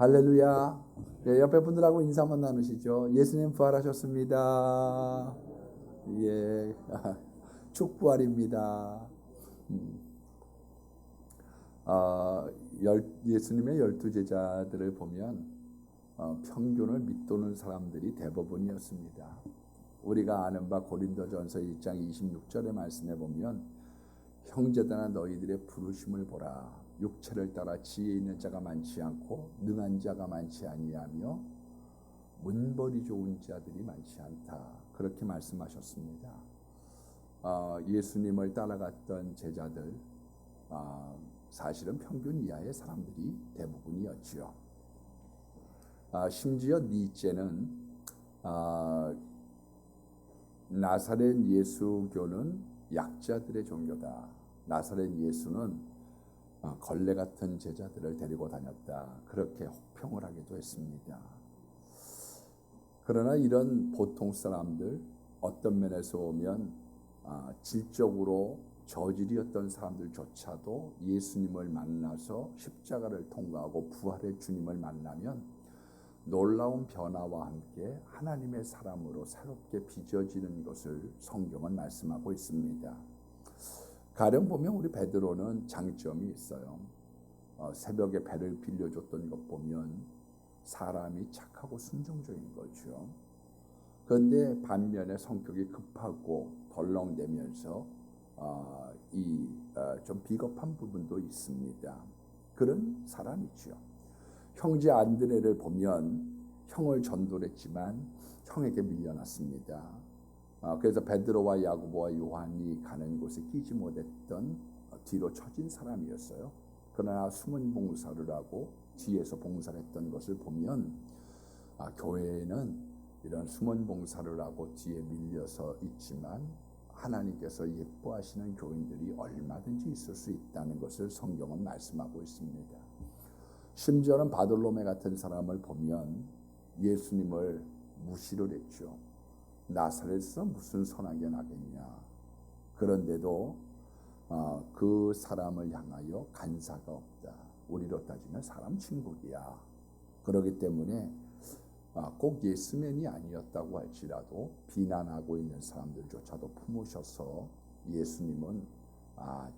할렐루야. 예, 옆에 분들하고 인사 한번 나누시죠. 예수님 부활하셨습니다. 예, 축부활입니다. 예수님의 12제자들을 보면 평균을 밑도는 사람들이 대부분이었습니다. 우리가 아는 바 고린도전서 1장 26절의 말씀에 보면 형제들아 너희들의 부르심을 보라. 육체를 따라 지혜 있는 자가 많지 않고 능한 자가 많지 아니하며 문벌이 좋은 자들이 많지 않다. 그렇게 말씀하셨습니다. 예수님을 따라갔던 제자들 사실은 평균 이하의 사람들이 대부분이었지요. 심지어 니체는 나사렛 예수교는 약자들의 종교다. 나사렛 예수는 걸레 같은 제자들을 데리고 다녔다. 그렇게 혹평을 하기도 했습니다. 그러나 이런 보통 사람들, 어떤 면에서 보면 질적으로 저질이었던 사람들조차도 예수님을 만나서 십자가를 통과하고 부활의 주님을 만나면 놀라운 변화와 함께 하나님의 사람으로 새롭게 빚어지는 것을 성경은 말씀하고 있습니다. 가령 보면 우리 베드로는 장점이 있어요. 새벽에 배를 빌려줬던 것 보면 사람이 착하고 순종적인 거죠. 그런데 반면에 성격이 급하고 덜렁대면서 좀 비겁한 부분도 있습니다. 그런 사람이죠. 형제 안드레를 보면 형을 전도했지만 형에게 밀려났습니다. 그래서 베드로와 야고보와 요한이 가는 곳에 끼지 못했던 뒤로 처진 사람이었어요. 그러나 숨은 봉사를 하고 뒤에서 봉사를 했던 것을 보면 교회에는 이런 숨은 봉사를 하고 뒤에 밀려서 있지만 하나님께서 예뻐하시는 교인들이 얼마든지 있을 수 있다는 것을 성경은 말씀하고 있습니다. 심지어는 바돌로메 같은 사람을 보면 예수님을 무시를 했죠. 나사렛에서 무슨 선하게 나겠냐. 그런데도 그 사람을 향하여 간사가 없다. 우리로 따지면 사람 친구야. 그렇기 때문에 꼭 예스맨이 아니었다고 할지라도 비난하고 있는 사람들조차도 품으셔서 예수님은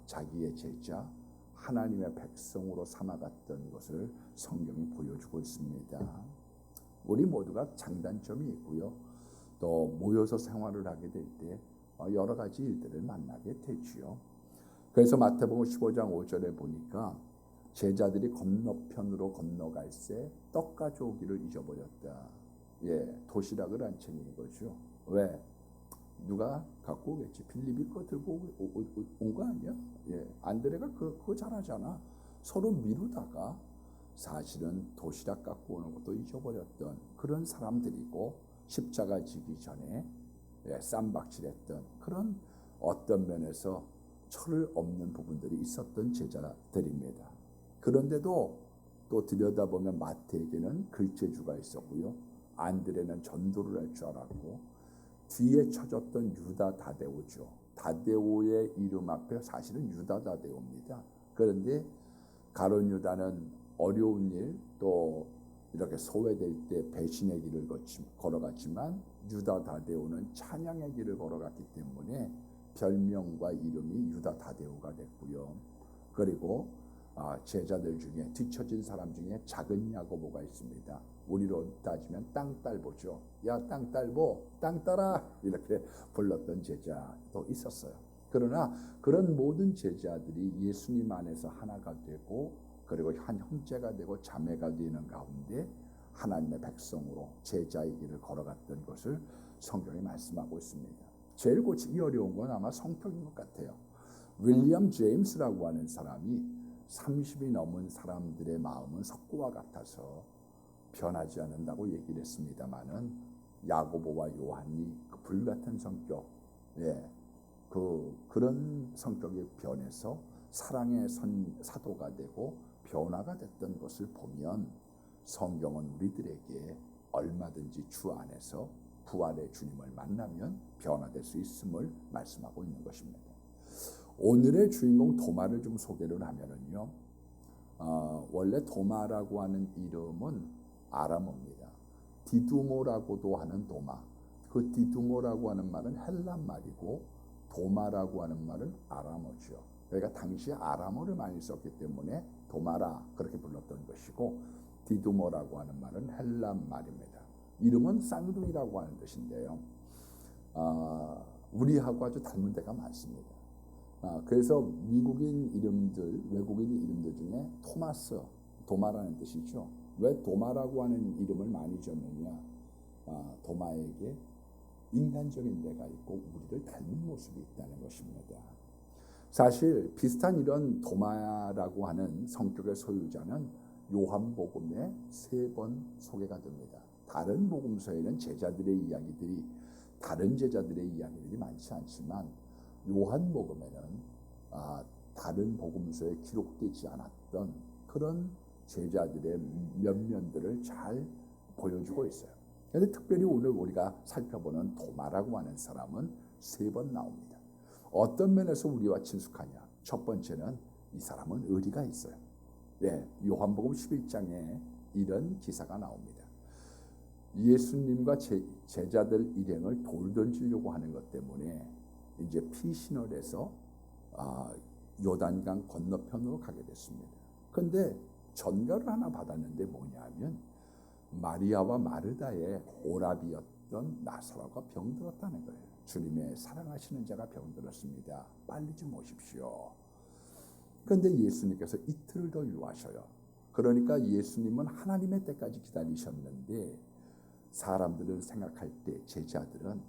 자기의 제자 하나님의 백성으로 삼아갔던 것을 성경이 보여주고 있습니다. 우리 모두가 장단점이 있고요. 또 모여서 생활을 하게 될 때 여러 가지 일들을 만나게 되지요. 그래서 마태복음 15장 5절에 보니까 제자들이 건너편으로 건너갈새 떡 가져오기를 잊어버렸다. 도시락을 안 챙긴 거죠. 왜? 누가 갖고 오겠지. 빌립이 그거 들고 온 거 아니야? 안드레가 그거 잘하잖아. 서로 미루다가 사실은 도시락 갖고 오는 것도 잊어버렸던 그런 사람들이고 십자가 지기 전에 쌈박질했던 그런 어떤 면에서 철을 없는 부분들이 있었던 제자들입니다. 그런데도 또 들여다보면 마태에게는 글재주가 있었고요. 안드레는 전도를 할 줄 알았고 뒤에 쳐졌던 유다 다데오죠. 다데오의 이름 앞에 사실은 유다 다데오입니다. 그런데 가룟 유다는 어려운 일 또 이렇게 소외될 때 배신의 길을 걸어갔지만 유다 다데오는 찬양의 길을 걸어갔기 때문에 별명과 이름이 유다 다데오가 됐고요. 그리고 제자들 중에 뒤처진 사람 중에 작은 야고보가 있습니다. 우리로 따지면 땅딸보죠. 야 땅딸보, 땅따라 이렇게 불렀던 제자도 있었어요. 그러나 그런 모든 제자들이 예수님 안에서 하나가 되고 그리고 한 형제가 되고 자매가 되는 가운데 하나님의 백성으로 제자의 길을 걸어갔던 것을 성경이 말씀하고 있습니다. 제일 고치기 어려운 건 아마 성격인 것 같아요. 윌리엄 제임스라고 하는 사람이 30이 넘은 사람들의 마음은 석고와 같아서 변하지 않는다고 얘기를 했습니다마는 야고보와 요한이 그 불같은 성격, 그런 성격이 변해서 사랑의 사도가 되고 변화가 됐던 것을 보면 성경은 우리들에게 얼마든지 주 안에서 부활의 주님을 만나면 변화될 수 있음을 말씀하고 있는 것입니다. 오늘의 주인공 도마를 좀 소개를 하면은요, 원래 도마라고 하는 이름은 아람어입니다. 디두모라고도 하는 도마. 그 디두모라고 하는 말은 헬라 말이고 도마라고 하는 말은 아람어죠. 그러니까 당시 아람어를 많이 썼기 때문에 도마라 그렇게 불렀던 것이고 디두모라고 하는 말은 헬라 말입니다. 이름은 쌍둥이라고 하는 뜻인데요. 우리하고 아주 닮은 데가 많습니다. 그래서 미국인 이름들, 외국인 이름들 중에 토마스, 도마라는 뜻이죠. 왜 도마라고 하는 이름을 많이 줬느냐? 도마에게 인간적인 데가 있고 우리를 닮은 모습이 있다는 것입니다. 사실 비슷한 이런 도마라고 하는 성격의 소유자는 요한복음에 3번 소개가 됩니다. 다른 복음서에는 제자들의 이야기들이 다른 제자들의 이야기들이 많지 않지만 요한복음에는 다른 복음서에 기록되지 않았던 그런 제자들의 면면들을 잘 보여주고 있어요. 그런데 특별히 오늘 우리가 살펴보는 도마라고 하는 사람은 3번 나옵니다. 어떤 면에서 우리와 친숙하냐? 첫 번째는 이 사람은 의리가 있어요. 네, 요한복음 11장에 이런 기사가 나옵니다. 예수님과 제자들 일행을 돌 던지려고 하는 것 때문에 이제 피신을 해서 요단강 건너편으로 가게 됐습니다. 그런데 전가를 하나 받았는데 뭐냐면 마리아와 마르다의 오라비였던 나사로가 병들었다는 거예요. 주님의 사랑하시는 자가 병들었습니다. 빨리 좀 오십시오. 그런데 예수님께서 이틀을 더 유하셔요. 그러니까 예수님은 하나님의 때까지 기다리셨는데 사람들은 생각할 때 제자들은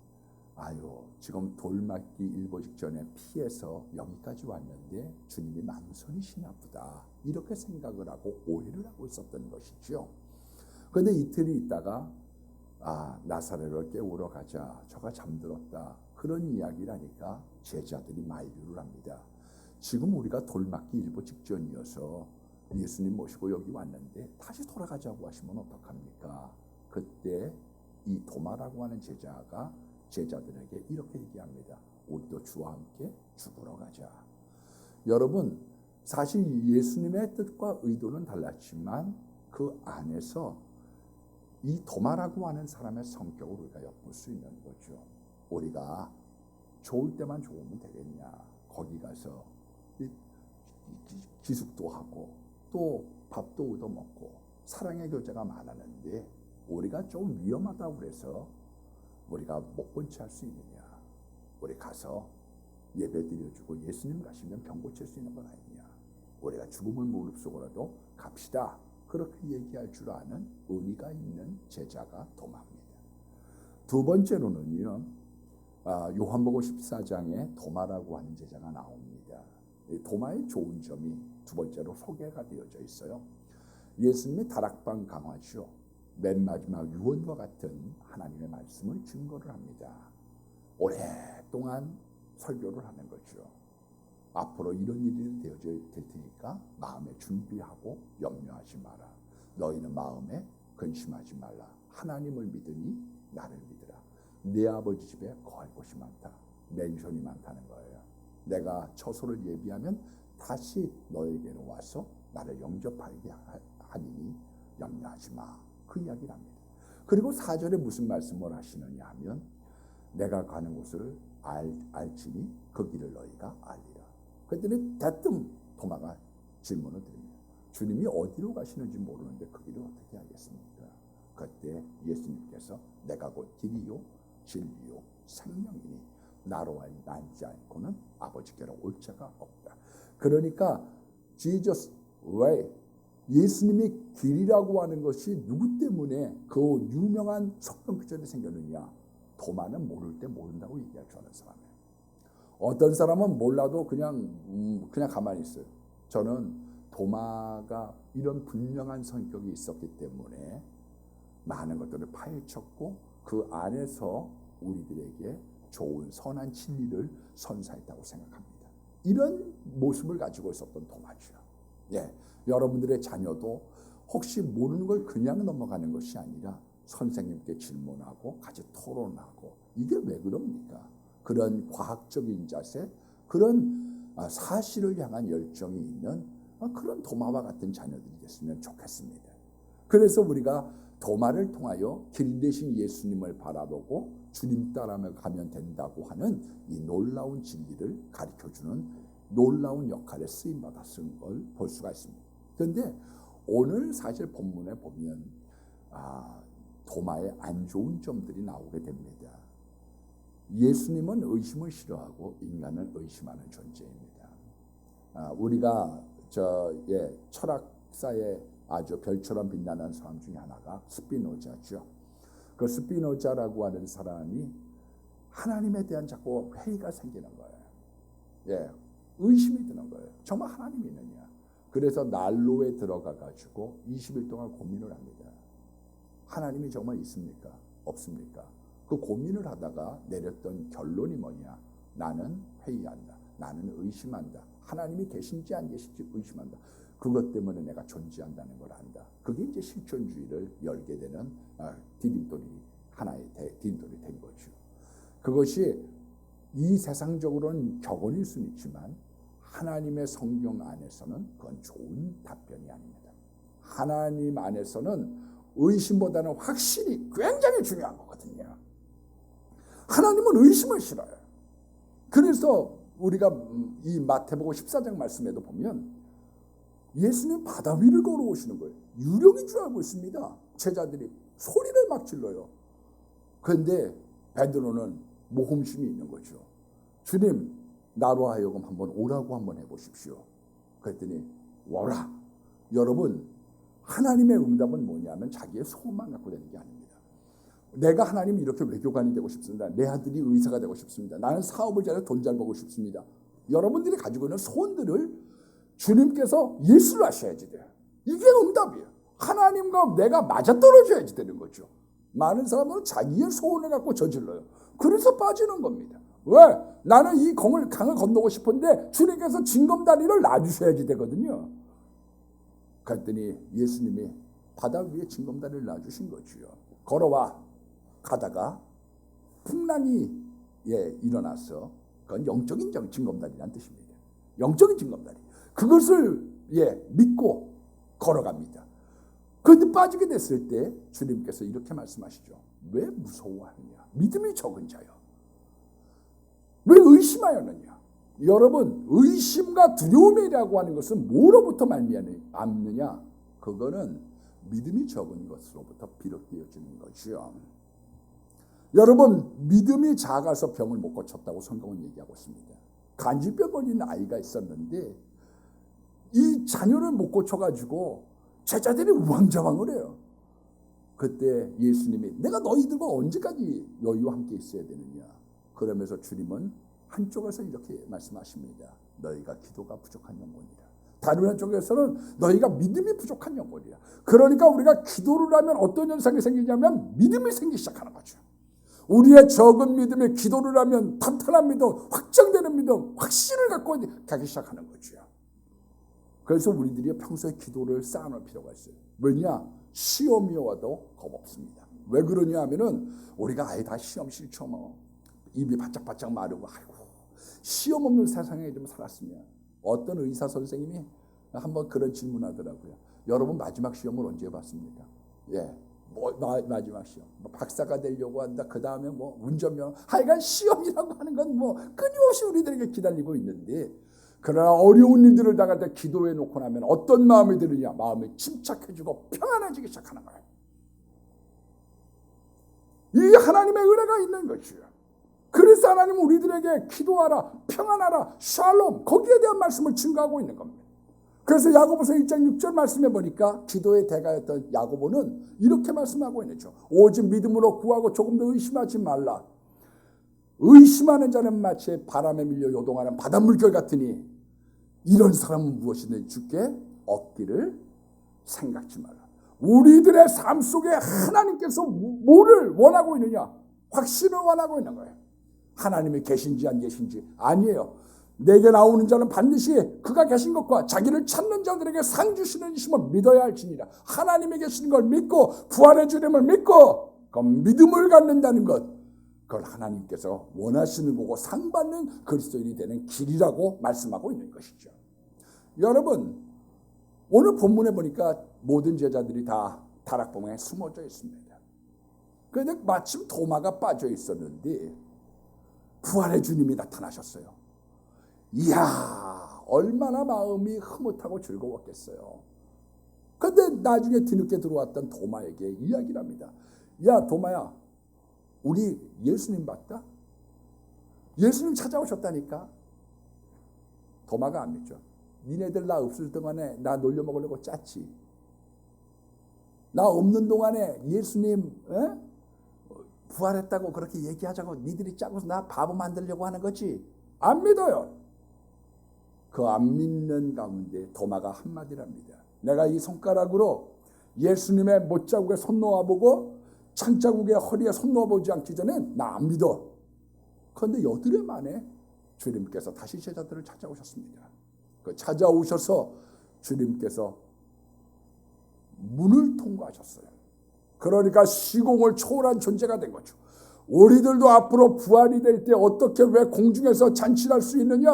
지금 돌맞기 일보 직전에 피해서 여기까지 왔는데 주님이 망설이시나 보다 이렇게 생각을 하고 오해를 하고 있었던 것이죠. 그런데 이틀이 있다가 나사렛을 깨우러 가자. 저가 잠들었다. 그런 이야기를 하니까 제자들이 만류를 합니다. 지금 우리가 돌맞기 일보 직전이어서 예수님 모시고 여기 왔는데 다시 돌아가자고 하시면 어떡합니까? 그때 이 도마라고 하는 제자가 제자들에게 이렇게 얘기합니다. 우리도 주와 함께 죽으러 가자. 여러분, 사실 예수님의 뜻과 의도는 달랐지만 그 안에서 이 도마라고 하는 사람의 성격을 우리가 엿볼 수 있는 거죠. 우리가 좋을 때만 좋으면 되겠냐. 거기 가서 기숙도 하고 또 밥도 얻어먹고 사랑의 교제가 많았는데 우리가 좀 위험하다고 그래서 우리가 못 본 채 할 수 있느냐. 우리 가서 예배 드려주고 예수님 가시면 병 고칠 수 있는 건 아니냐. 우리가 죽음을 무릅쓰고라도 갑시다. 그렇게 얘기할 줄 아는 의리가 있는 제자가 도마입니다. 두 번째로는요. 요한복음 14장에 도마라고 하는 제자가 나옵니다. 도마의 좋은 점이 두 번째로 소개가 되어져 있어요. 예수님의 다락방 강화죠. 맨 마지막 유언과 같은 하나님의 말씀을 증거를 합니다. 오랫동안 설교를 하는 거죠. 앞으로 이런 일이 되어져 될 테니까 마음에 준비하고 염려하지 마라. 너희는 마음에 근심하지 말라. 하나님을 믿으니 나를 믿으라. 내 아버지 집에 거할 곳이 많다. 맨션이 많다는 거예요. 내가 처소를 예비하면 다시 너에게로 와서 나를 영접하게 하니니 염려하지 마. 그 이야기를 합니다. 그리고 4절에 무슨 말씀을 하시느냐 하면 내가 가는 곳을 알지니 그 길을 너희가 알리라. 그랬더니 대뜸 도마가 질문을 드립니다. 주님이 어디로 가시는지 모르는데 그 길을 어떻게 알겠습니까? 그때 예수님께서 내가 곧 길이요 진리요 생명이니 나로 알지 않고는 아버지께로 올 자가 없다. 그러니까 Jesus way, 예수님이 길이라고 하는 것이 누구 때문에 그 유명한 성경 구절이 생겼느냐? 도마는 모를 때 모른다고 얘기할 줄 아는 사람이에요. 어떤 사람은 몰라도 그냥 가만히 있어요. 저는 도마가 이런 분명한 성격이 있었기 때문에 많은 것들을 파헤쳤고 그 안에서 우리들에게 좋은 선한 진리를 선사했다고 생각합니다. 이런 모습을 가지고 있었던 도마죠. 여러분들의 자녀도 혹시 모르는 걸 그냥 넘어가는 것이 아니라 선생님께 질문하고 같이 토론하고 이게 왜 그럽니까? 그런 과학적인 자세, 그런 사실을 향한 열정이 있는 그런 도마와 같은 자녀들이 됐으면 좋겠습니다. 그래서 우리가 도마를 통하여 길 대신 예수님을 바라보고 주님 따라며 가면 된다고 하는 이 놀라운 진리를 가르쳐주는 놀라운 역할에 쓰임받았은 걸 볼 수가 있습니다. 그런데 오늘 사실 본문에 보면 도마의 안 좋은 점들이 나오게 됩니다. 예수님은 의심을 싫어하고 인간을 의심하는 존재입니다. 우리가 철학사의 아주 별처럼 빛나는 사람 중에 하나가 스피노자죠. 그 스피노자라고 하는 사람이 하나님에 대한 자꾸 회의가 생기는 거예요. 의심이 드는 거예요. 정말 하나님이 있느냐. 그래서 난로에 들어가 가지고 20일 동안 고민을 합니다. 하나님이 정말 있습니까? 없습니까? 그 고민을 하다가 내렸던 결론이 뭐냐? 나는 회의한다. 나는 의심한다. 하나님이 계신지 안 계신지 의심한다. 그것 때문에 내가 존재한다는 걸 안다. 그게 이제 실존주의를 열게 되는 디딤돌이 하나의 디딤돌이 된 거죠. 그것이 이 세상적으로는 격언일 수는 있지만 하나님의 성경 안에서는 그건 좋은 답변이 아닙니다. 하나님 안에서는 의심보다는 확신이 굉장히 중요한 거거든요. 하나님은 의심을 싫어요. 그래서 우리가 이 마태복음 14장 말씀에도 보면 예수님 바다 위를 걸어오시는 거예요. 유령인 줄 알고 있습니다. 제자들이 소리를 막 질러요. 그런데 베드로는 모험심이 있는 거죠. 주님, 나로 하여금 한번 오라고 한번 해보십시오. 그랬더니 오라. 여러분, 하나님의 응답은 뭐냐면 자기의 소원만 갖고 되는 게 아닙니다. 내가 하나님 이렇게 외교관이 되고 싶습니다. 내 아들이 의사가 되고 싶습니다. 나는 사업을 잘해서 돈 잘 벌고 싶습니다. 여러분들이 가지고 있는 소원들을 주님께서 예수를 하셔야지 돼요. 이게 응답이에요. 하나님과 내가 맞아떨어져야지 되는 거죠. 많은 사람들은 자기의 소원을 갖고 저질러요. 그래서 빠지는 겁니다. 왜? 나는 이 강을 건너고 싶은데 주님께서 징검다리를 놔주셔야지 되거든요. 그랬더니 예수님이 바다 위에 징검다리를 놔주신 거지요. 걸어와. 가다가 풍랑이 일어나서 그건 영적인 징검다리란 뜻입니다. 영적인 징검다리. 그것을 믿고 걸어갑니다. 그런데 빠지게 됐을 때 주님께서 이렇게 말씀하시죠. 왜 무서워하느냐? 믿음이 적은 자여. 왜 의심하였느냐? 여러분, 의심과 두려움이라고 하는 것은 뭐로부터 말미암느냐? 그거는 믿음이 적은 것으로부터 비롯되어지는 것이요. 여러분, 믿음이 작아서 병을 못 고쳤다고 성경은 얘기하고 있습니다. 간질병 걸린 아이가 있었는데 이 자녀를 못 고쳐가지고 제자들이 우왕좌왕을 해요. 그때 예수님이 내가 너희들과 언제까지 너희와 함께 있어야 되느냐. 그러면서 주님은 한쪽에서 이렇게 말씀하십니다. 너희가 기도가 부족한 영혼이라. 다른 한쪽에서는 너희가 믿음이 부족한 영혼이라. 그러니까 우리가 기도를 하면 어떤 현상이 생기냐면 믿음이 생기기 시작하는 거죠. 우리의 적은 믿음에 기도를 하면 탄탄한 믿음, 확정되는 믿음, 확신을 갖고 가기 시작하는 거죠. 그래서 우리들이 평소에 기도를 쌓아놓을 필요가 있어요. 왜냐? 시험이 와도 겁없습니다. 왜 그러냐 하면은 우리가 아예 다 시험 싫죠 뭐. 입이 바짝바짝 마르고 아이고 시험 없는 세상에 좀 살았으면. 어떤 의사 선생님이 한번 그런 질문하더라고요. 여러분 마지막 시험을 언제 해봤습니까? 마지막 시험. 박사가 되려고 한다. 그 다음에 운전면허. 하여간 시험이라고 하는 건 끊임없이 우리들에게 기다리고 있는데 그러나 어려운 일들을 당할 때 기도해 놓고 나면 어떤 마음이 드느냐? 마음이 침착해지고 평안해지기 시작하는 거예요. 이 하나님의 은혜가 있는 것이에요. 그래서 하나님은 우리들에게 기도하라, 평안하라, 샬롬 거기에 대한 말씀을 증거하고 있는 겁니다. 그래서 야고보서 1장 6절 말씀해 보니까 기도의 대가였던 야고보는 이렇게 말씀하고 있죠. 오직 믿음으로 구하고 조금 더 의심하지 말라. 의심하는 자는 마치 바람에 밀려 요동하는 바닷물결 같으니 이런 사람은 무엇이든 주께 얻기를 생각지 마라. 우리들의 삶 속에 하나님께서 뭐를 원하고 있느냐? 확신을 원하고 있는 거예요. 하나님이 계신지 안 계신지 아니에요. 내게 나오는 자는 반드시 그가 계신 것과 자기를 찾는 자들에게 상 주시는 이심을 믿어야 할지니라. 하나님이 계신 걸 믿고 부활의 주님을 믿고 그 믿음을 갖는다는 것, 그걸 하나님께서 원하시는 거고 상 받는 그리스도인이 되는 길이라고 말씀하고 있는 것이죠. 여러분, 오늘 본문에 보니까 모든 제자들이 다 다락방에 숨어져 있습니다. 그런데 마침 도마가 빠져 있었는데 부활의 주님이 나타나셨어요. 이야, 얼마나 마음이 흐뭇하고 즐거웠겠어요. 그런데 나중에 뒤늦게 들어왔던 도마에게 이야기를 합니다. 야, 도마야, 우리 예수님 봤다? 예수님 찾아오셨다니까? 도마가 안 믿죠. 니네들 나 없을 동안에 나 놀려먹으려고 짰지. 나 없는 동안에 예수님 부활했다고 그렇게 얘기하자고 니들이 짜고서 나 바보 만들려고 하는 거지. 안 믿어요. 그 안 믿는 가운데 도마가 한마디를 합니다. 내가 이 손가락으로 예수님의 못자국에 손 놓아보고 창자국에 허리에 손 놓아보지 않기 전에 나 안 믿어. 그런데 여드레 만에 주님께서 다시 제자들을 찾아오셨습니다. 그 찾아오셔서 주님께서 문을 통과하셨어요. 그러니까 시공을 초월한 존재가 된 거죠. 우리들도 앞으로 부활이 될 때 어떻게 왜 공중에서 잔치할 수 있느냐?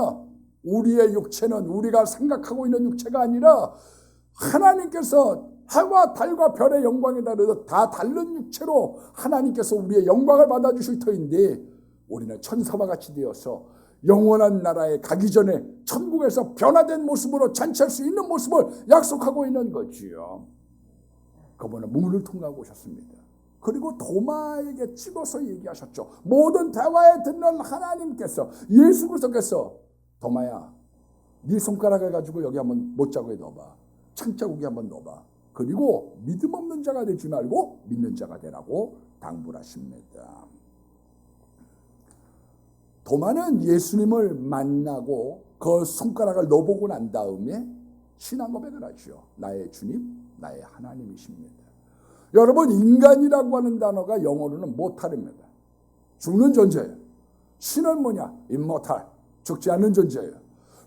우리의 육체는 우리가 생각하고 있는 육체가 아니라 하나님께서 해와 달과 별의 영광에 다르듯 다 다른 육체로 하나님께서 우리의 영광을 받아주실 터인데 우리는 천사와 같이 되어서 영원한 나라에 가기 전에 천국에서 변화된 모습으로 잔치할 수 있는 모습을 약속하고 있는 거지요. 그분은 문을 통과하고 오셨습니다. 그리고 도마에게 찍어서 얘기하셨죠. 모든 대화에 듣는 하나님께서, 예수 그리스도께서 도마야, 네 손가락을 가지고 여기 한번 못자국에 넣어봐. 창자국에 한번 넣어봐. 그리고 믿음 없는 자가 되지 말고 믿는 자가 되라고 당부를 하십니다. 도마는 예수님을 만나고 그 손가락을 넣어보고 난 다음에 신앙 고백을 하죠. 나의 주님, 나의 하나님이십니다. 여러분, 인간이라고 하는 단어가 영어로는 모탈입니다. 죽는 존재예요. 신은 뭐냐? 임모탈, 죽지 않는 존재예요.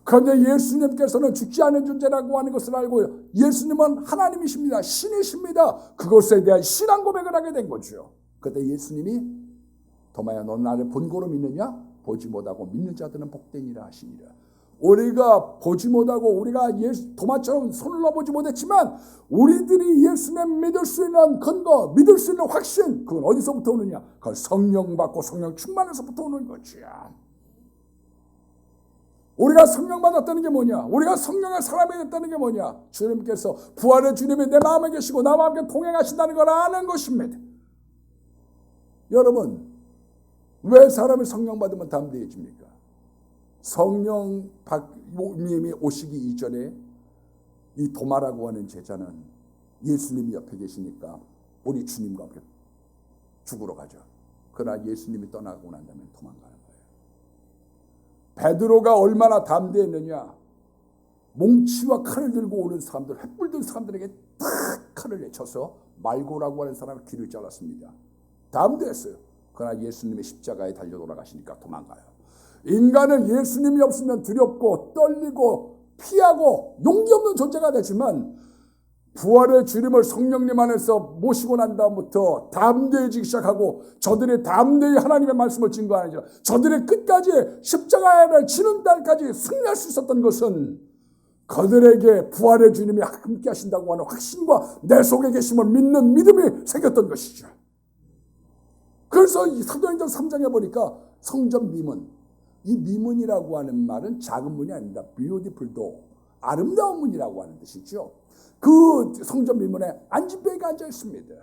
그런데 예수님께서는 죽지 않은 존재라고 하는 것을 알고요. 예수님은 하나님이십니다. 신이십니다. 그것에 대한 신앙 고백을 하게 된 거죠. 그때 예수님이 도마야, 너 나를 본고로 믿느냐? 보지 못하고 믿는 자들은 복되니라 하시니라. 우리가 보지 못하고 우리가 도마처럼 손을 넣어보지 못했지만 우리들이 예수님 믿을 수 있는 근거, 믿을 수 있는 확신, 그건 어디서부터 오느냐? 그건 성령 받고 성령 충만에서부터 오는 거지야. 우리가 성령 받았다는 게 뭐냐? 우리가 성령의 사람이 됐다는 게 뭐냐? 주님께서 부활의 주님이 내 마음에 계시고 나와 함께 동행하신다는 걸 아는 것입니다. 여러분, 왜 사람이 성령 받으면 담대해집니까? 성령님이 오시기 이전에 이 도마라고 하는 제자는 예수님이 옆에 계시니까 우리 주님과 함께 죽으러 가죠. 그러나 예수님이 떠나고 난 다음에 도망가는 거예요. 베드로가 얼마나 담대했느냐? 몽치와 칼을 들고 오는 사람들, 횃불 든 사람들에게 탁 칼을 내쳐서 말고라고 하는 사람의 귀를 잘랐습니다. 담대했어요. 그러나 예수님의 십자가에 달려 돌아가시니까 도망가요. 인간은 예수님이 없으면 두렵고 떨리고 피하고 용기 없는 존재가 되지만 부활의 주님을 성령님 안에서 모시고 난 다음부터 담대해지기 시작하고 저들이 담대히 하나님의 말씀을 증거하죠. 저들이 끝까지 십자가를 지는 날까지 승리할 수 있었던 것은 그들에게 부활의 주님이 함께 하신다고 하는 확신과 내 속에 계심을 믿는 믿음이 생겼던 것이죠. 그래서 이 사도행전 3장에 보니까 성전 미문, 이 미문이라고 하는 말은 작은 문이 아닙니다. beautiful door, 아름다운 문이라고 하는 뜻이죠. 그 성전 미문에 안진뱅이가 앉아 있습니다.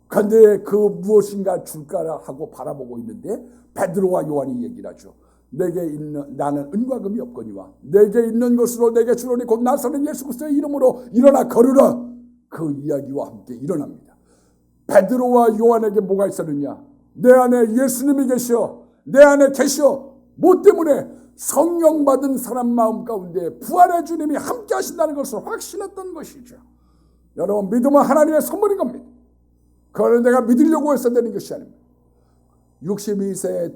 그런데 그 무엇인가 줄까라 하고 바라보고 있는데 베드로와 요한이 얘기를 하죠. 내게 있는 나는 은과 금이 없거니와 내게 있는 것으로 내게 주노니 곧 나사렛 예수 그리스도의 이름으로 일어나 걸으라. 그 이야기와 함께 일어납니다. 베드로와 요한에게 뭐가 있었느냐? 내 안에 예수님이 계셔. 내 안에 계셔. 뭐 때문에? 성령 받은 사람 마음 가운데 부활의 주님이 함께 하신다는 것을 확신했던 것이죠. 여러분, 믿음은 하나님의 선물인 겁니다. 그걸 내가 믿으려고 해서 되는 것이 아닙니다. 62세의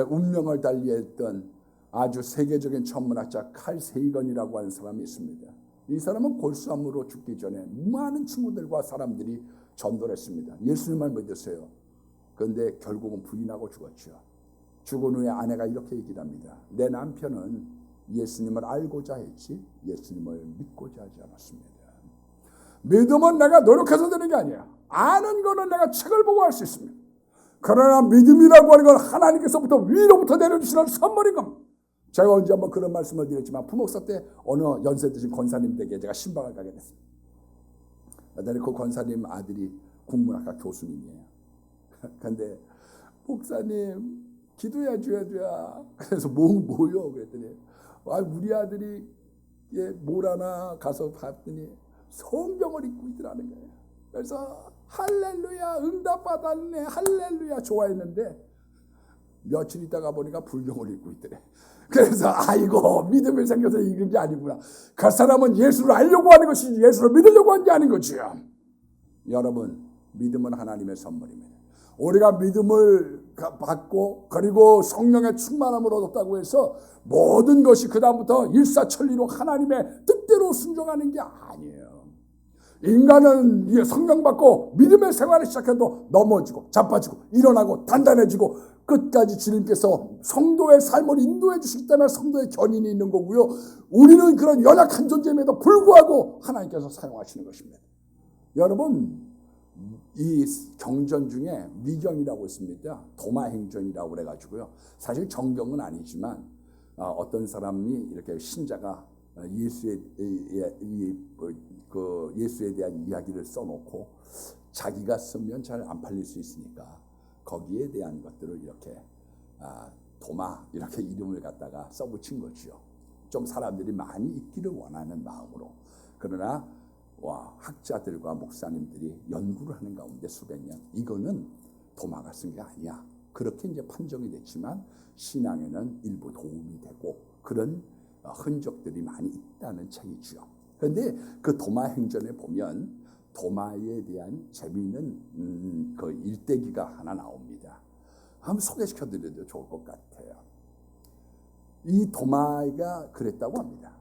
운명을 달리했던 아주 세계적인 천문학자 칼 세이건이라고 하는 사람이 있습니다. 이 사람은 골수암으로 죽기 전에 많은 친구들과 사람들이 전도를 했습니다. 예수님을 믿으세요. 그런데 결국은 부인하고 죽었죠. 죽은 후에 아내가 이렇게 얘기를 합니다. 내 남편은 예수님을 알고자 했지 예수님을 믿고자 하지 않았습니다. 믿음은 내가 노력해서 되는 게 아니야. 아는 거는 내가 책을 보고 할 수 있습니다. 그러나 믿음이라고 하는 건 하나님께서부터 위로부터 내려주시는 선물인 겁니다. 제가 언제 한번 그런 말씀을 드렸지만 부목사 때 어느 연세 드신 권사님 댁에 제가 신방을 가게 됐습니다. 그런데 그 권사님 아들이 국문학과 교수님이에요. 그런데 목사님 기도해 줘야. 그래서 뭐요? 그랬더니 우리 아들이 뭘 하나 가서 봤더니 성경을 읽고 있더라는 거예요. 그래서 할렐루야 응답받았네 할렐루야 좋아했는데 며칠 있다가 보니까 불경을 읽고 있더래. 그래서 아이고 믿음이 생겨서 읽은 게 아니구나. 그 사람은 예수를 알려고 하는 것이지 예수를 믿으려고 한 게 아닌 거지요. 여러분 믿음은 하나님의 선물입니다. 우리가 믿음을 받고 그리고 성령의 충만함을 얻었다고 해서 모든 것이 그 다음부터 일사천리로 하나님의 뜻대로 순종하는 게 아니에요. 인간은 성령 받고 믿음의 생활을 시작해도 넘어지고 자빠지고 일어나고 단단해지고 끝까지 주님께서 성도의 삶을 인도해 주시기 때문에 성도의 견인이 있는 거고요. 우리는 그런 연약한 존재임에도 불구하고 하나님께서 사용하시는 것입니다. 여러분 이 경전 중에 미경이라고 있습니다. 도마행전이라고 그래가지고요. 사실 정경은 아니지만 어떤 사람이 이렇게 신자가 예수에 대한 이야기를 써놓고 자기가 쓰면 잘 안 팔릴 수 있으니까 거기에 대한 것들을 이렇게 도마 이렇게 이름을 갖다가 써붙인 거죠. 좀 사람들이 많이 읽기를 원하는 마음으로. 그러나 학자들과 목사님들이 연구를 하는 가운데 수백 년 이거는 도마가 쓴 게 아니야. 그렇게 이제 판정이 됐지만 신앙에는 일부 도움이 되고 그런 흔적들이 많이 있다는 책이죠. 그런데 그 도마 행전에 보면 도마에 대한 재미있는 그 일대기가 하나 나옵니다. 한번 소개시켜 드려도 좋을 것 같아요. 이 도마가 그랬다고 합니다.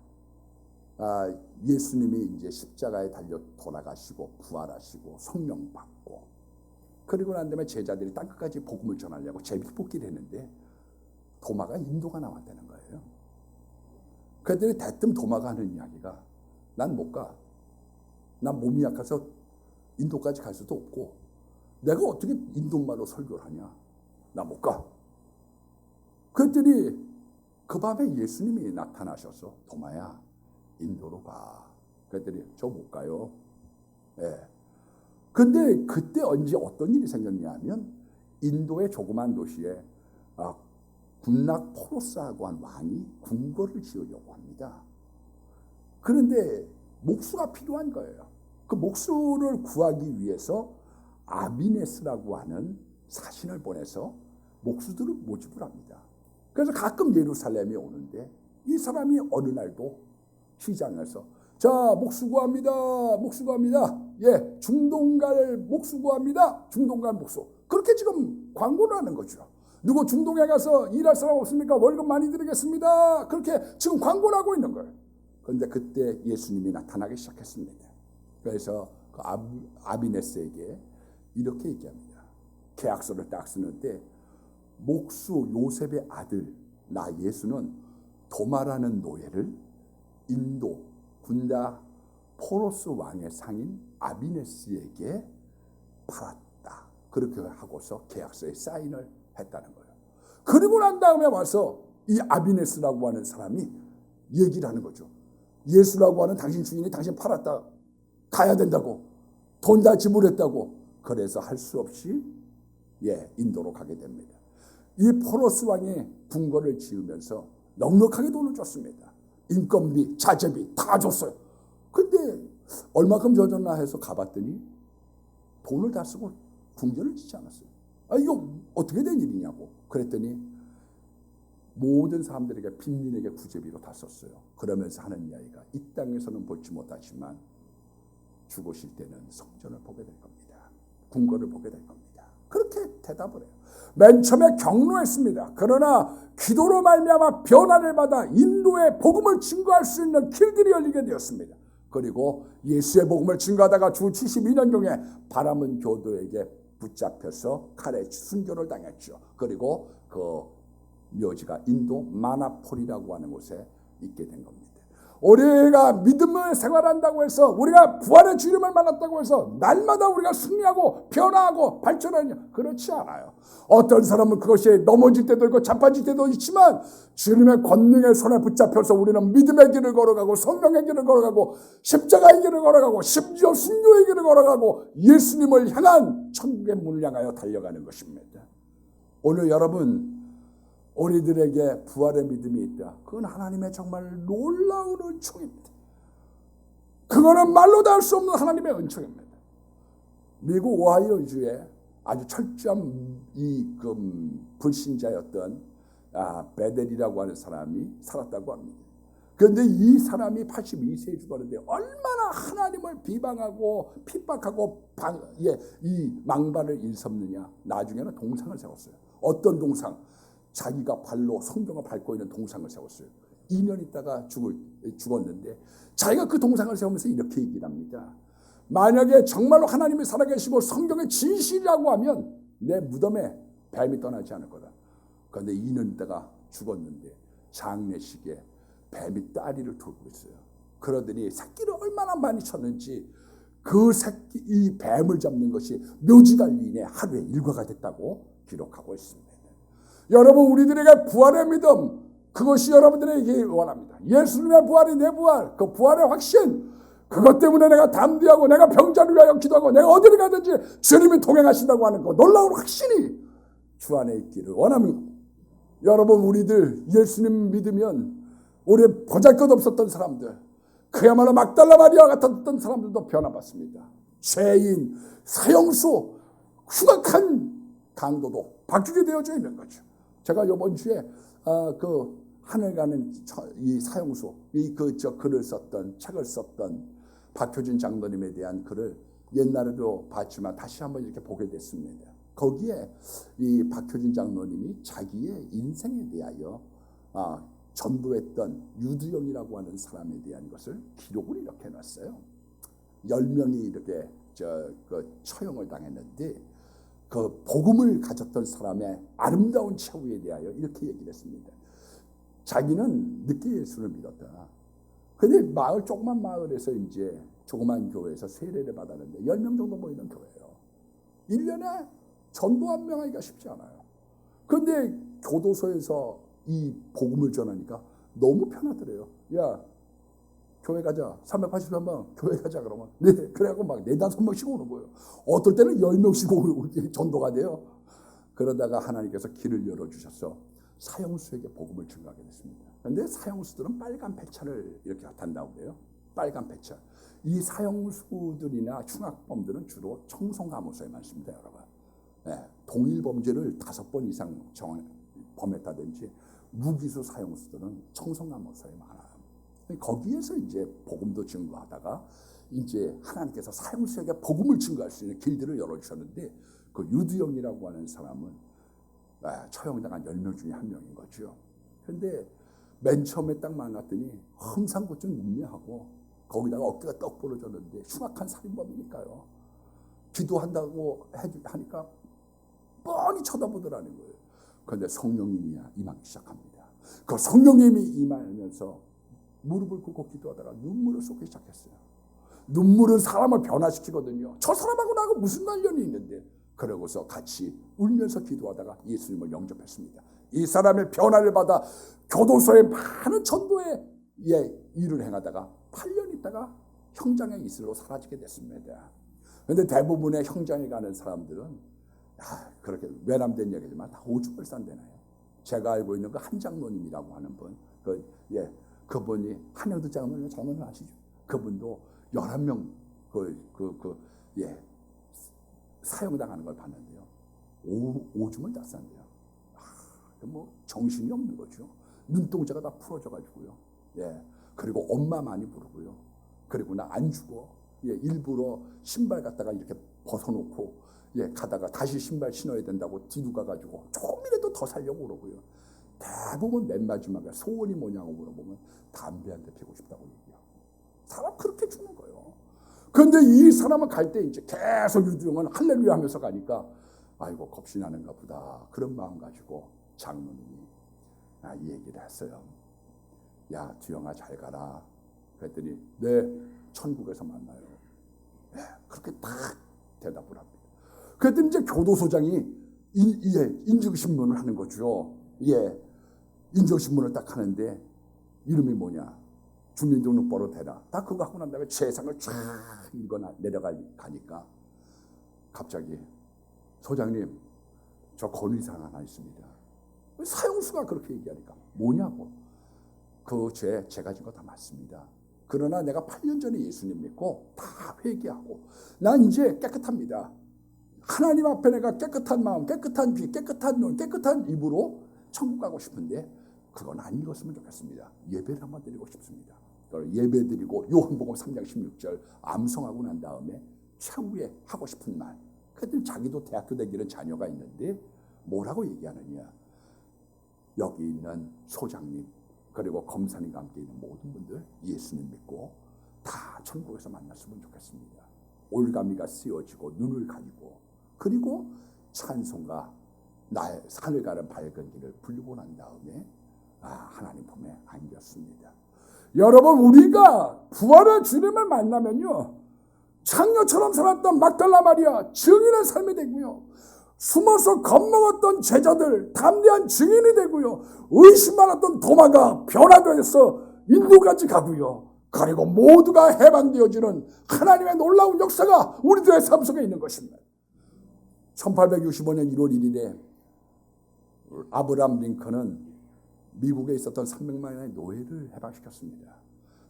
예수님이 이제 십자가에 달려 돌아가시고 부활하시고 성령 받고 그리고 난 다음에 제자들이 땅끝까지 복음을 전하려고 제비뽑기를 했는데 도마가 인도가 나왔다는 거예요. 그랬더니 대뜸 도마가 하는 이야기가 난 못 가. 난 몸이 약해서 인도까지 갈 수도 없고 내가 어떻게 인도말로 설교를 하냐. 나 못 가. 그랬더니 그 밤에 예수님이 나타나셔서 도마야 인도로 가. 그랬더니 저 못 가요. 예. 근데 그때 언제 어떤 일이 생겼냐면 인도의 조그만 도시에 군락 포로스하고 한 왕이 궁궐을 지으려고 합니다. 그런데 목수가 필요한 거예요. 그 목수를 구하기 위해서 아비네스라고 하는 사신을 보내서 목수들을 모집을 합니다. 그래서 가끔 예루살렘에 오는데 이 사람이 어느 날도 시장에서 자 목수 구합니다. 목수 구합니다. 예, 중동 갈 목수 구합니다. 중동 갈 목수. 그렇게 지금 광고를 하는 거죠. 누구 중동에 가서 일할 사람 없습니까? 월급 많이 드리겠습니다. 그렇게 지금 광고를 하고 있는 거예요. 그런데 그때 예수님이 나타나기 시작했습니다. 그래서 그 아비네스에게 이렇게 얘기합니다. 계약서를 딱 쓰는데 목수 요셉의 아들 나 예수는 도마라는 노예를 인도 군다 포로스 왕의 상인 아비네스에게 팔았다. 그렇게 하고서 계약서에 사인을 했다는 거예요. 그리고 난 다음에 와서 이 아비네스라고 하는 사람이 얘기를 하는 거죠. 예수라고 하는 당신 주인이 당신 팔았다. 가야 된다고. 돈 다 지불했다고. 그래서 할 수 없이 인도로 가게 됩니다. 이 포로스 왕이 궁궐을 지으면서 넉넉하게 돈을 줬습니다. 인건비, 자재비 다 줬어요. 근데 얼마큼 줬나 해서 가봤더니 돈을 다 쓰고 궁전을 짓지 않았어요. 이거 어떻게 된 일이냐고. 그랬더니 모든 사람들에게 빈민에게 구제비로 다 썼어요. 그러면서 하는 이야기가 이 땅에서는 볼지 못하지만 죽으실 때는 성전을 보게 될 겁니다. 궁궐을 보게 될 겁니다. 그렇게 대답을 해요. 맨 처음에 경로했습니다. 그러나 기도로 말미암아 변화를 받아 인도의 복음을 증거할 수 있는 길들이 열리게 되었습니다. 그리고 예수의 복음을 증거하다가 주 72년경에 바람은 교도에게 붙잡혀서 칼에 순교를 당했죠. 그리고 그 묘지가 인도 마나폴이라고 하는 곳에 있게 된 겁니다. 우리가 믿음을 생활한다고 해서, 우리가 부활의 주님을 만났다고 해서 날마다 우리가 승리하고 변화하고 발전하냐? 그렇지 않아요. 어떤 사람은 그것이 넘어질 때도 있고 자빠질 때도 있지만, 주님의 권능의 손에 붙잡혀서 우리는 믿음의 길을 걸어가고 성령의 길을 걸어가고 십자가의 길을 걸어가고 심지어 순교의 길을 걸어가고 예수님을 향한 천국의 문을 향하여 달려가는 것입니다. 오늘 여러분, 우리들에게 부활의 믿음이 있다. 그건 하나님의 정말 놀라운 은총입니다. 그거는 말로 다 할 수 없는 하나님의 은총입니다. 미국 오하이오주에 아주 철저한 불신자였던 베델이라고 하는 사람이 살았다고 합니다. 그런데 이 사람이 82세에 죽었는데 얼마나 하나님을 비방하고 핍박하고 이 망발을 일삼느냐. 나중에는 동상을 세웠어요. 어떤 동상? 자기가 발로 성경을 밟고 있는 동상을 세웠어요. 2년 있다가 죽었는데 자기가 그 동상을 세우면서 이렇게 얘기를 합니다. 만약에 정말로 하나님이 살아계시고 성경의 진실이라고 하면 내 무덤에 뱀이 떠나지 않을 거다. 그런데 2년 있다가 죽었는데 장례식에 뱀이 다리를 돌고 있어요. 그러더니 새끼를 얼마나 많이 쳤는지 그 새끼, 이 뱀을 잡는 것이 묘지관리인의 하루의 일과가 됐다고 기록하고 있습니다. 여러분, 우리들에게 부활의 믿음, 그것이 여러분들에게 원합니다. 예수님의 부활이 내 부활, 그 부활의 확신, 그것 때문에 내가 담대하고 내가 병자를 위하여 기도하고 내가 어디를 가든지 주님이 동행하신다고 하는 그 놀라운 확신이 주 안에 있기를 원합니다. 여러분, 우리들 예수님 믿으면 우리 보잘것없었던 사람들, 그야말로 막달라 마리아 같았던 사람들도 변화받습니다. 죄인, 사형수, 흉악한 강도도 바뀌게 되어져 있는 거죠. 제가 이번 주에 하늘 가는 이 사형수, 글을 썼던, 책을 썼던 박효진 장로님에 대한 글을 옛날에도 봤지만 다시 한번 이렇게 보게 됐습니다. 거기에 이 박효진 장로님이 자기의 인생에 대하여 전도했던 유두영이라고 하는 사람에 대한 것을 기록을 이렇게 해놨어요. 10명이 이렇게 처형을 당했는데 그 복음을 가졌던 사람의 아름다운 최후에 대하여 이렇게 얘기를 했습니다. 자기는 늦게 예수를 믿었다. 근데 조그만 마을에서 이제 조그만 교회에서 세례를 받았는데 10명 정도 모이는 교회예요. 1년에 전도 한 명 하기가 쉽지 않아요. 그런데 교도소에서 이 복음을 전하니까 너무 편하더래요. 야, 교회 가자. 383번 교회 가자. 그러면 네, 그래갖고 막 4-5명씩 오는 거예요. 어떨 때는 10명씩 전도가 돼요. 그러다가 하나님께서 길을 열어주셔서 사형수에게 복음을 증거하게 됐습니다. 그런데 사형수들은 빨간 배차를 이렇게 단다고 해요. 빨간 배차. 이 사형수들이나 흉악범들은 주로 청송감호소에 많습니다, 여러분. 네, 동일 범죄를 5번 이상 범했다든지 무기수 사형수들은 청송감호소에 많아요. 거기에서 이제 복음도 증거하다가 이제 하나님께서 사형수에게 복음을 증거할 수 있는 길들을 열어주셨는데 그 유두영이라고 하는 사람은 처형당한 10명 중에 한 명인 거죠. 그런데 맨 처음에 딱 만났더니 흠상고증 문매하고 거기다가 어깨가 떡 부러졌는데 흉악한 살인범이니까요. 기도한다고 하니까 뻔히 쳐다보더라는 거예요. 그런데 성령님이 임하기 시작합니다. 그 성령님이 임하면서 무릎을 꿇고 기도하다가 눈물을 쏟기 시작했어요. 눈물은 사람을 변화시키거든요. 저 사람하고 나하고 무슨 관련이 있는데. 그러고서 같이 울면서 기도하다가 예수님을 영접했습니다. 이 사람의 변화를 받아 교도소에 많은 전도의 일을 행하다가 8년 있다가 형장의 이슬로 사라지게 됐습니다. 그런데 대부분의 형장에 가는 사람들은 그렇게 외람된 얘기지만 다 오줌을 싼대나요. 제가 알고 있는 그 한장로님이라고 하는 분, 그분이 한영도 장로님 아시죠? 그분도 11명 사형당하는 걸 봤는데요. 오줌을 다 싼대요. 뭐 정신이 없는 거죠. 눈동자가 다 풀어져가지고요. 그리고 엄마 많이 부르고요. 그리고 나 안 죽어. 일부러 신발 갖다가 이렇게 벗어놓고 가다가 다시 신발 신어야 된다고 뒤로 가가지고 조금이라도 더 살려고 그러고요. 대부분 맨 마지막에 소원이 뭐냐고 물어보면 담배 한 대 피우고 싶다고 얘기해요. 사람 그렇게 죽는 거예요. 그런데 이 사람은 갈 때 이제 계속 유두영은 할렐루야 하면서 가니까 아이고 겁이 나는가 보다. 그런 마음 가지고 장로님이 이 얘기를 했어요. 야, 주영아 잘 가라. 그랬더니 네, 천국에서 만나요. 네, 그렇게 딱 대답을 합니다. 그랬더니 이제 교도소장이 인증신문을 하는 거죠. 예, 인증신문을 딱 하는데 이름이 뭐냐? 주민등록번호 대라. 딱 그거 하고 난 다음에 세상을 쫙 읽어 내려가니까 갑자기 소장님, 저 건의사항 하나 있습니다. 사형수가 그렇게 얘기하니까 뭐냐고. 그 죄 제가 진 거 다 맞습니다. 그러나 내가 8년 전에 예수님 믿고 다 회개하고 난 이제 깨끗합니다. 하나님 앞에 내가 깨끗한 마음, 깨끗한 귀, 깨끗한 눈, 깨끗한 입으로 천국 가고 싶은데 그건 안 읽었으면 좋겠습니다. 예배를 한번 드리고 싶습니다. 예배 드리고 요한복음 3장 16절 암송하고 난 다음에 최후에 하고 싶은 말. 그랬더니 자기도 대학교 다니는 자녀가 있는데 뭐라고 얘기하느냐. 여기 있는 소장님 그리고 검사님과 함께 있는 모든 분들 예수님 믿고 다 천국에서 만났으면 좋겠습니다. 올가미가 쓰여지고 눈을 가리고 그리고 찬송가 나의 산을 가는 밝은 길을 부르고 난 다음에 하나님 품에 안겼습니다. 여러분, 우리가 부활의 주님을 만나면요, 창녀처럼 살았던 막달라 마리아 증인의 삶이 되고요, 숨어서 겁먹었던 제자들 담대한 증인이 되고요, 의심 많았던 도마가 변화되어서 인도까지 가고요, 그리고 모두가 해방되어지는 하나님의 놀라운 역사가 우리들의 삶 속에 있는 것입니다. 1865년 1월 1일에 아브라함 링컨은 미국에 있었던 300만의 노예를 해방시켰습니다.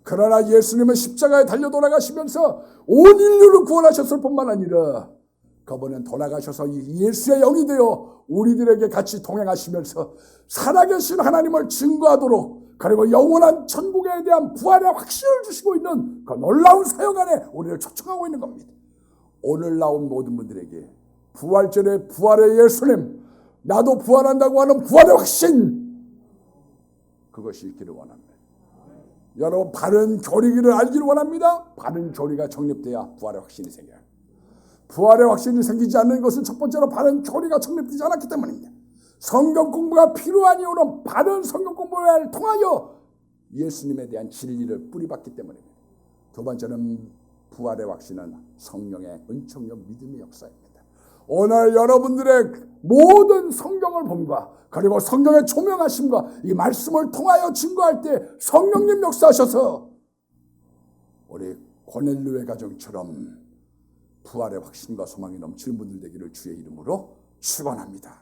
그러나 예수님은 십자가에 달려 돌아가시면서 온 인류를 구원하셨을 뿐만 아니라 그분은 돌아가셔서 예수의 영이 되어 우리들에게 같이 동행하시면서 살아계신 하나님을 증거하도록 그리고 영원한 천국에 대한 부활의 확신을 주시고 있는 그 놀라운 사역 안에 우리를 초청하고 있는 겁니다. 오늘 나온 모든 분들에게 부활절에 부활의 예수님, 나도 부활한다고 하는 부활의 확신, 그것이 있기를 원합니다. 여러분, 바른 교리를 알기를 원합니다. 바른 교리가 정립돼야 부활의 확신이 생겨요. 부활의 확신이 생기지 않는 것은 첫 번째로 바른 교리가 정립되지 않았기 때문입니다. 성경 공부가 필요한 이유는 바른 성경 공부를 통하여 예수님에 대한 진리를 뿌리박기 때문입니다. 두 번째는 부활의 확신은 성령의 은총력 믿음의 역사입니다. 오늘 여러분들의 모든 성경을 봄과 그리고 성경의 조명하심과 이 말씀을 통하여 증거할 때 성령님 역사하셔서 우리 고넬료의 가정처럼 부활의 확신과 소망이 넘치는 분들 되기를 주의 이름으로 축원합니다.